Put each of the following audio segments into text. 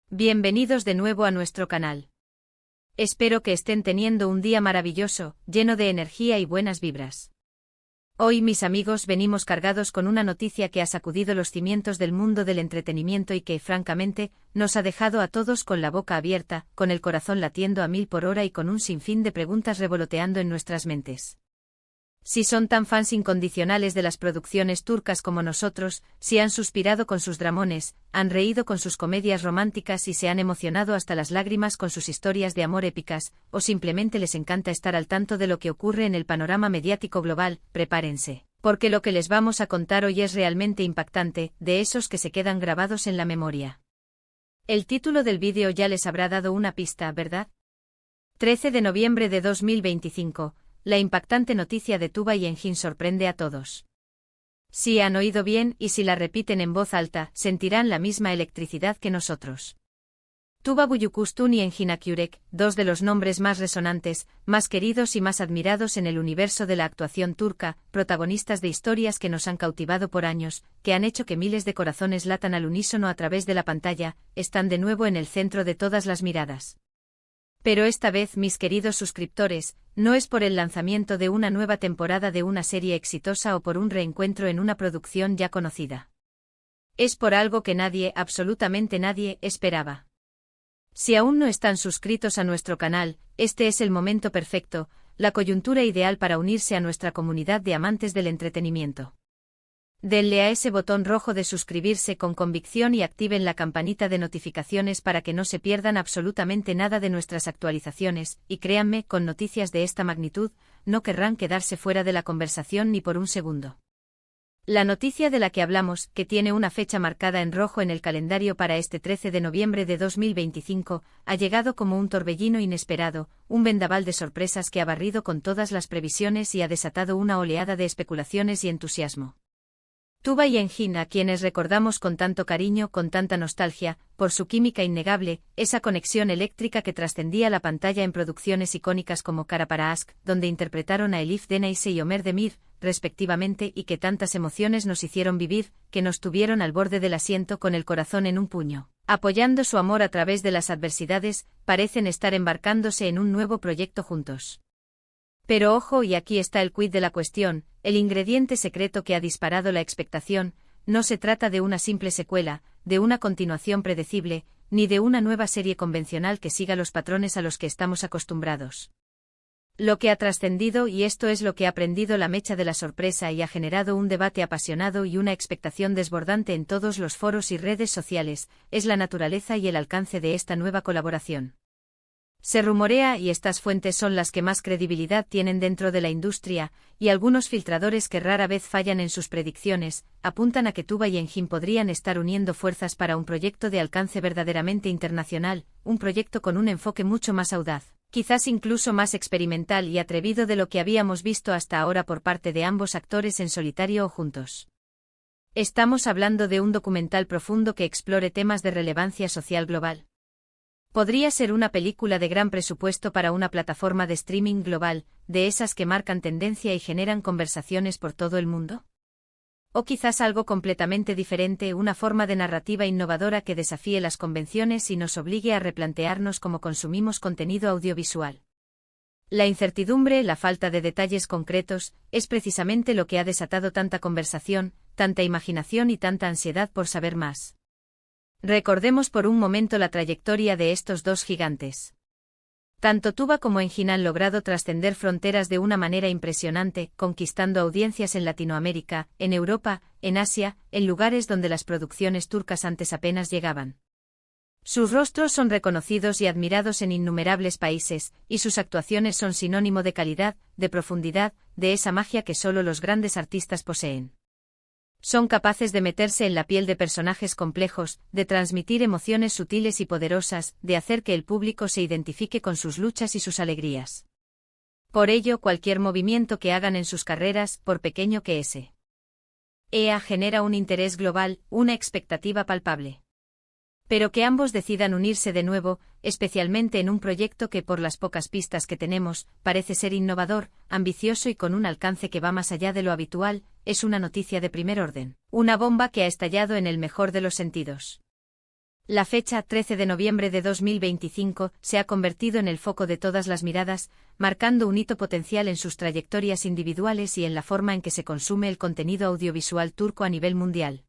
Bienvenidos de nuevo a nuestro canal. Espero que estén teniendo un día maravilloso, lleno de energía y buenas vibras. Hoy, mis amigos, venimos cargados con una noticia que ha sacudido los cimientos del mundo del entretenimiento y que, francamente, nos ha dejado a todos con la boca abierta, con el corazón latiendo a 1000 por hora y con un sinfín de preguntas revoloteando en nuestras mentes. Si son tan fans incondicionales de las producciones turcas como nosotros, si han suspirado con sus dramones, han reído con sus comedias románticas y se han emocionado hasta las lágrimas con sus historias de amor épicas, o simplemente les encanta estar al tanto de lo que ocurre en el panorama mediático global, prepárense, porque lo que les vamos a contar hoy es realmente impactante, de esos que se quedan grabados en la memoria. El título del vídeo ya les habrá dado una pista, ¿verdad? 13 de noviembre de 2025. La impactante noticia de Tuba y Engin sorprende a todos. Si han oído bien y si la repiten en voz alta, sentirán la misma electricidad que nosotros. Tuba Büyüküstün y Engin Akyürek, dos de los nombres más resonantes, más queridos y más admirados en el universo de la actuación turca, protagonistas de historias que nos han cautivado por años, que han hecho que miles de corazones latan al unísono a través de la pantalla, están de nuevo en el centro de todas las miradas. Pero esta vez, mis queridos suscriptores, no es por el lanzamiento de una nueva temporada de una serie exitosa o por un reencuentro en una producción ya conocida. Es por algo que nadie, absolutamente nadie, esperaba. Si aún no están suscritos a nuestro canal, este es el momento perfecto, la coyuntura ideal para unirse a nuestra comunidad de amantes del entretenimiento. Denle a ese botón rojo de suscribirse con convicción y activen la campanita de notificaciones para que no se pierdan absolutamente nada de nuestras actualizaciones, y créanme, con noticias de esta magnitud, no querrán quedarse fuera de la conversación ni por un segundo. La noticia de la que hablamos, que tiene una fecha marcada en rojo en el calendario para este 13 de noviembre de 2025, ha llegado como un torbellino inesperado, un vendaval de sorpresas que ha barrido con todas las previsiones y ha desatado una oleada de especulaciones y entusiasmo. Tuba y Engin, a quienes recordamos con tanto cariño, con tanta nostalgia, por su química innegable, esa conexión eléctrica que trascendía la pantalla en producciones icónicas como Kara para Aşk, donde interpretaron a Elif Deneyce y Ömer Demir, respectivamente, y que tantas emociones nos hicieron vivir, que nos tuvieron al borde del asiento con el corazón en un puño. Apoyando su amor a través de las adversidades, parecen estar embarcándose en un nuevo proyecto juntos. Pero ojo, y aquí está el quid de la cuestión, el ingrediente secreto que ha disparado la expectación, no se trata de una simple secuela, de una continuación predecible, ni de una nueva serie convencional que siga los patrones a los que estamos acostumbrados. Lo que ha trascendido, y esto es lo que ha prendido la mecha de la sorpresa y ha generado un debate apasionado y una expectación desbordante en todos los foros y redes sociales, es la naturaleza y el alcance de esta nueva colaboración. Se rumorea, y estas fuentes son las que más credibilidad tienen dentro de la industria, y algunos filtradores que rara vez fallan en sus predicciones, apuntan a que Tuba y Engin podrían estar uniendo fuerzas para un proyecto de alcance verdaderamente internacional, un proyecto con un enfoque mucho más audaz, quizás incluso más experimental y atrevido de lo que habíamos visto hasta ahora por parte de ambos actores en solitario o juntos. Estamos hablando de un documental profundo que explore temas de relevancia social global. Podría ser una película de gran presupuesto para una plataforma de streaming global, de esas que marcan tendencia y generan conversaciones por todo el mundo. O quizás algo completamente diferente, una forma de narrativa innovadora que desafíe las convenciones y nos obligue a replantearnos cómo consumimos contenido audiovisual. La incertidumbre, la falta de detalles concretos, es precisamente lo que ha desatado tanta conversación, tanta imaginación y tanta ansiedad por saber más. Recordemos por un momento la trayectoria de estos dos gigantes. Tanto Tuba como Engin han logrado trascender fronteras de una manera impresionante, conquistando audiencias en Latinoamérica, en Europa, en Asia, en lugares donde las producciones turcas antes apenas llegaban. Sus rostros son reconocidos y admirados en innumerables países, y sus actuaciones son sinónimo de calidad, de profundidad, de esa magia que solo los grandes artistas poseen. Son capaces de meterse en la piel de personajes complejos, de transmitir emociones sutiles y poderosas, de hacer que el público se identifique con sus luchas y sus alegrías. Por ello, cualquier movimiento que hagan en sus carreras, por pequeño que sea, genera un interés global, una expectativa palpable. Pero que ambos decidan unirse de nuevo, especialmente en un proyecto que, por las pocas pistas que tenemos, parece ser innovador, ambicioso y con un alcance que va más allá de lo habitual, es una noticia de primer orden, una bomba que ha estallado en el mejor de los sentidos. La fecha 13 de noviembre de 2025 se ha convertido en el foco de todas las miradas, marcando un hito potencial en sus trayectorias individuales y en la forma en que se consume el contenido audiovisual turco a nivel mundial.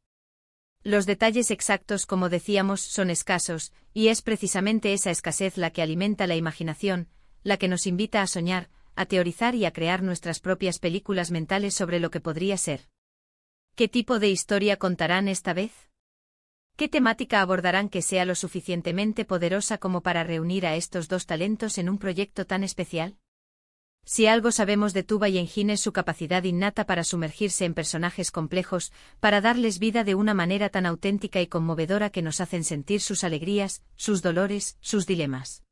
Los detalles exactos, como decíamos, son escasos, y es precisamente esa escasez la que alimenta la imaginación, la que nos invita a soñar, a teorizar y a crear nuestras propias películas mentales sobre lo que podría ser. ¿Qué tipo de historia contarán esta vez? ¿Qué temática abordarán que sea lo suficientemente poderosa como para reunir a estos dos talentos en un proyecto tan especial? Si algo sabemos de Tuba y Engin es su capacidad innata para sumergirse en personajes complejos, para darles vida de una manera tan auténtica y conmovedora que nos hacen sentir sus alegrías, sus dolores, sus dilemas.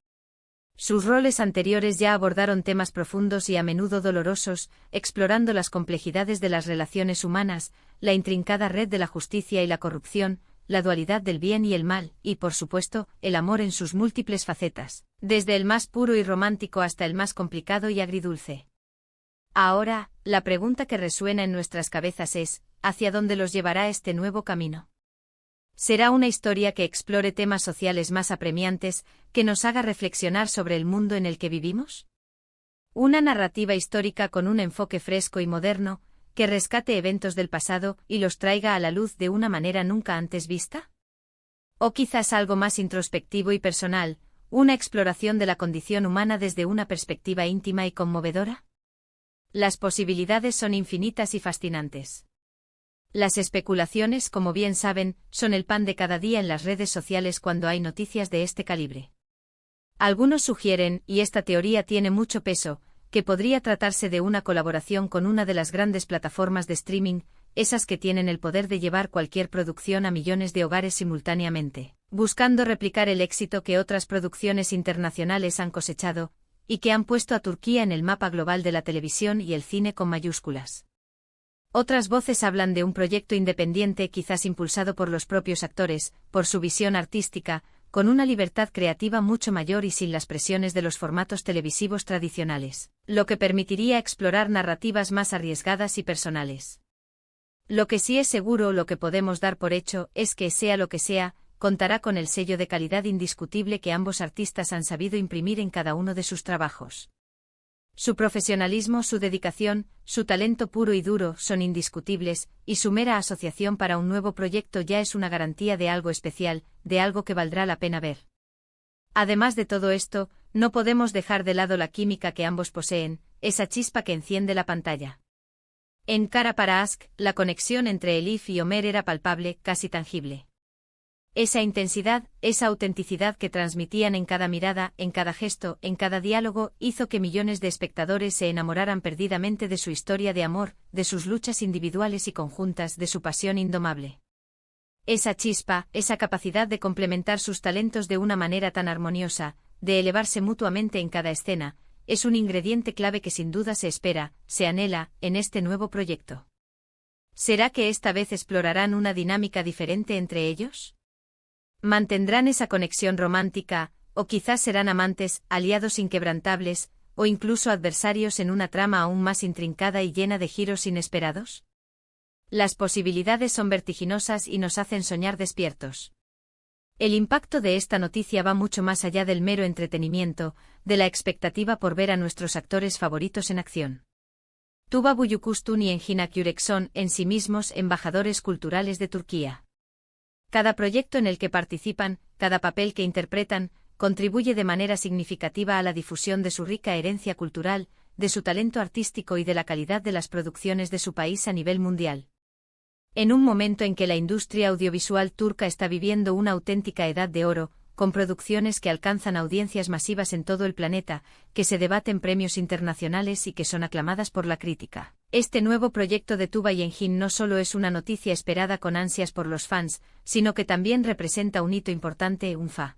Sus roles anteriores ya abordaron temas profundos y a menudo dolorosos, explorando las complejidades de las relaciones humanas, la intrincada red de la justicia y la corrupción, la dualidad del bien y el mal, y por supuesto, el amor en sus múltiples facetas, desde el más puro y romántico hasta el más complicado y agridulce. Ahora, la pregunta que resuena en nuestras cabezas es, ¿hacia dónde los llevará este nuevo camino? ¿Será una historia que explore temas sociales más apremiantes, que nos haga reflexionar sobre el mundo en el que vivimos? ¿Una narrativa histórica con un enfoque fresco y moderno, que rescate eventos del pasado y los traiga a la luz de una manera nunca antes vista? ¿O quizás algo más introspectivo y personal, una exploración de la condición humana desde una perspectiva íntima y conmovedora? Las posibilidades son infinitas y fascinantes. Las especulaciones, como bien saben, son el pan de cada día en las redes sociales cuando hay noticias de este calibre. Algunos sugieren, y esta teoría tiene mucho peso, que podría tratarse de una colaboración con una de las grandes plataformas de streaming, esas que tienen el poder de llevar cualquier producción a millones de hogares simultáneamente, buscando replicar el éxito que otras producciones internacionales han cosechado, y que han puesto a Turquía en el mapa global de la televisión y el cine con mayúsculas. Otras voces hablan de un proyecto independiente quizás impulsado por los propios actores, por su visión artística, con una libertad creativa mucho mayor y sin las presiones de los formatos televisivos tradicionales, lo que permitiría explorar narrativas más arriesgadas y personales. Lo que sí es seguro, lo que podemos dar por hecho, es que, sea lo que sea, contará con el sello de calidad indiscutible que ambos artistas han sabido imprimir en cada uno de sus trabajos. Su profesionalismo, su dedicación, su talento puro y duro son indiscutibles, y su mera asociación para un nuevo proyecto ya es una garantía de algo especial, de algo que valdrá la pena ver. Además de todo esto, no podemos dejar de lado la química que ambos poseen, esa chispa que enciende la pantalla. En Kara para Aşk, la conexión entre Elif y Ömer era palpable, casi tangible. Esa intensidad, esa autenticidad que transmitían en cada mirada, en cada gesto, en cada diálogo, hizo que millones de espectadores se enamoraran perdidamente de su historia de amor, de sus luchas individuales y conjuntas, de su pasión indomable. Esa chispa, esa capacidad de complementar sus talentos de una manera tan armoniosa, de elevarse mutuamente en cada escena, es un ingrediente clave que sin duda se espera, se anhela, en este nuevo proyecto. ¿Será que esta vez explorarán una dinámica diferente entre ellos? ¿Mantendrán esa conexión romántica, o quizás serán amantes, aliados inquebrantables, o incluso adversarios en una trama aún más intrincada y llena de giros inesperados? Las posibilidades son vertiginosas y nos hacen soñar despiertos. El impacto de esta noticia va mucho más allá del mero entretenimiento, de la expectativa por ver a nuestros actores favoritos en acción. Tuba Büyüküstün y Engin Akyürek son, en sí mismos, embajadores culturales de Turquía. Cada proyecto en el que participan, cada papel que interpretan, contribuye de manera significativa a la difusión de su rica herencia cultural, de su talento artístico y de la calidad de las producciones de su país a nivel mundial. En un momento en que la industria audiovisual turca está viviendo una auténtica edad de oro, con producciones que alcanzan audiencias masivas en todo el planeta, que se debaten premios internacionales y que son aclamadas por la crítica. Este nuevo proyecto de Tuba y Engin no solo es una noticia esperada con ansias por los fans, sino que también representa un hito importante, un faro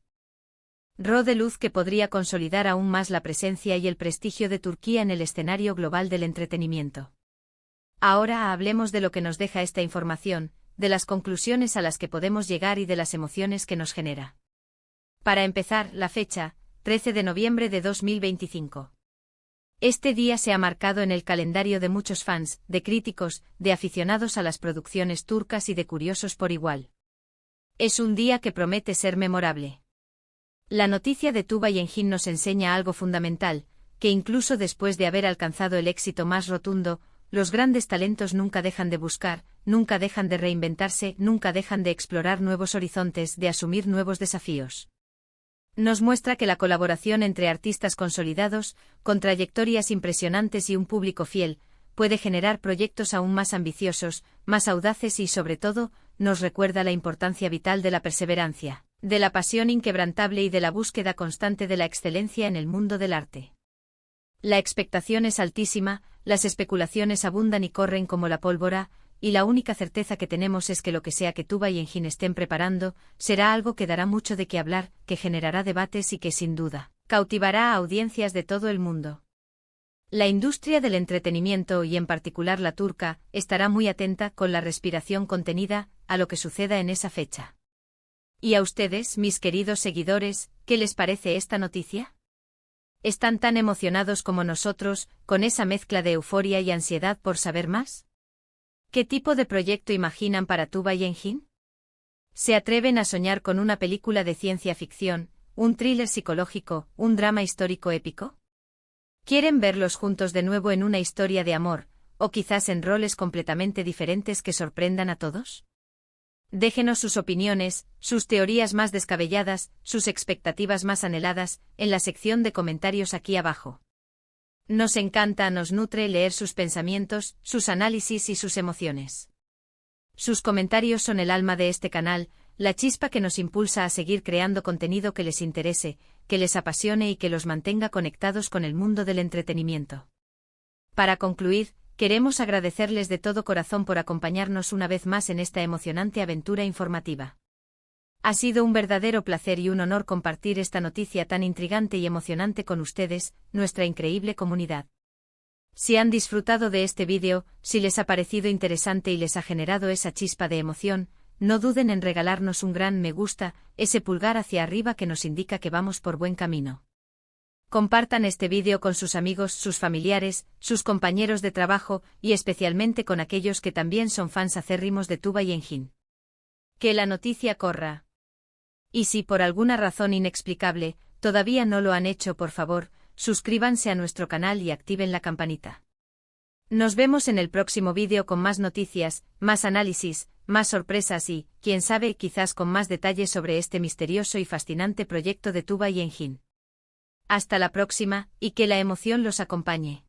de luz que podría consolidar aún más la presencia y el prestigio de Turquía en el escenario global del entretenimiento. Ahora hablemos de lo que nos deja esta información, de las conclusiones a las que podemos llegar y de las emociones que nos genera. Para empezar, la fecha, 13 de noviembre de 2025. Este día se ha marcado en el calendario de muchos fans, de críticos, de aficionados a las producciones turcas y de curiosos por igual. Es un día que promete ser memorable. La noticia de Tuba y Engin nos enseña algo fundamental, que incluso después de haber alcanzado el éxito más rotundo, los grandes talentos nunca dejan de buscar, nunca dejan de reinventarse, nunca dejan de explorar nuevos horizontes, de asumir nuevos desafíos. Nos muestra que la colaboración entre artistas consolidados, con trayectorias impresionantes y un público fiel, puede generar proyectos aún más ambiciosos, más audaces y, sobre todo, nos recuerda la importancia vital de la perseverancia, de la pasión inquebrantable y de la búsqueda constante de la excelencia en el mundo del arte. La expectación es altísima, las especulaciones abundan y corren como la pólvora, y la única certeza que tenemos es que lo que sea que Tuba y Engin estén preparando, será algo que dará mucho de qué hablar, que generará debates y que, sin duda, cautivará a audiencias de todo el mundo. La industria del entretenimiento, y en particular la turca, estará muy atenta, con la respiración contenida, a lo que suceda en esa fecha. ¿Y a ustedes, mis queridos seguidores, qué les parece esta noticia? ¿Están tan emocionados como nosotros, con esa mezcla de euforia y ansiedad por saber más? ¿Qué tipo de proyecto imaginan para Tuba y Engin? ¿Se atreven a soñar con una película de ciencia ficción, un thriller psicológico, un drama histórico épico? ¿Quieren verlos juntos de nuevo en una historia de amor, o quizás en roles completamente diferentes que sorprendan a todos? Déjenos sus opiniones, sus teorías más descabelladas, sus expectativas más anheladas, en la sección de comentarios aquí abajo. Nos encanta, nos nutre leer sus pensamientos, sus análisis y sus emociones. Sus comentarios son el alma de este canal, la chispa que nos impulsa a seguir creando contenido que les interese, que les apasione y que los mantenga conectados con el mundo del entretenimiento. Para concluir, queremos agradecerles de todo corazón por acompañarnos una vez más en esta emocionante aventura informativa. Ha sido un verdadero placer y un honor compartir esta noticia tan intrigante y emocionante con ustedes, nuestra increíble comunidad. Si han disfrutado de este vídeo, si les ha parecido interesante y les ha generado esa chispa de emoción, no duden en regalarnos un gran me gusta, ese pulgar hacia arriba que nos indica que vamos por buen camino. Compartan este vídeo con sus amigos, sus familiares, sus compañeros de trabajo y especialmente con aquellos que también son fans acérrimos de Tuba y Engin. Que la noticia corra. Y si por alguna razón inexplicable, todavía no lo han hecho, por favor, suscríbanse a nuestro canal y activen la campanita. Nos vemos en el próximo vídeo con más noticias, más análisis, más sorpresas y, quién sabe, quizás con más detalles sobre este misterioso y fascinante proyecto de Tuba y Engin. Hasta la próxima, y que la emoción los acompañe.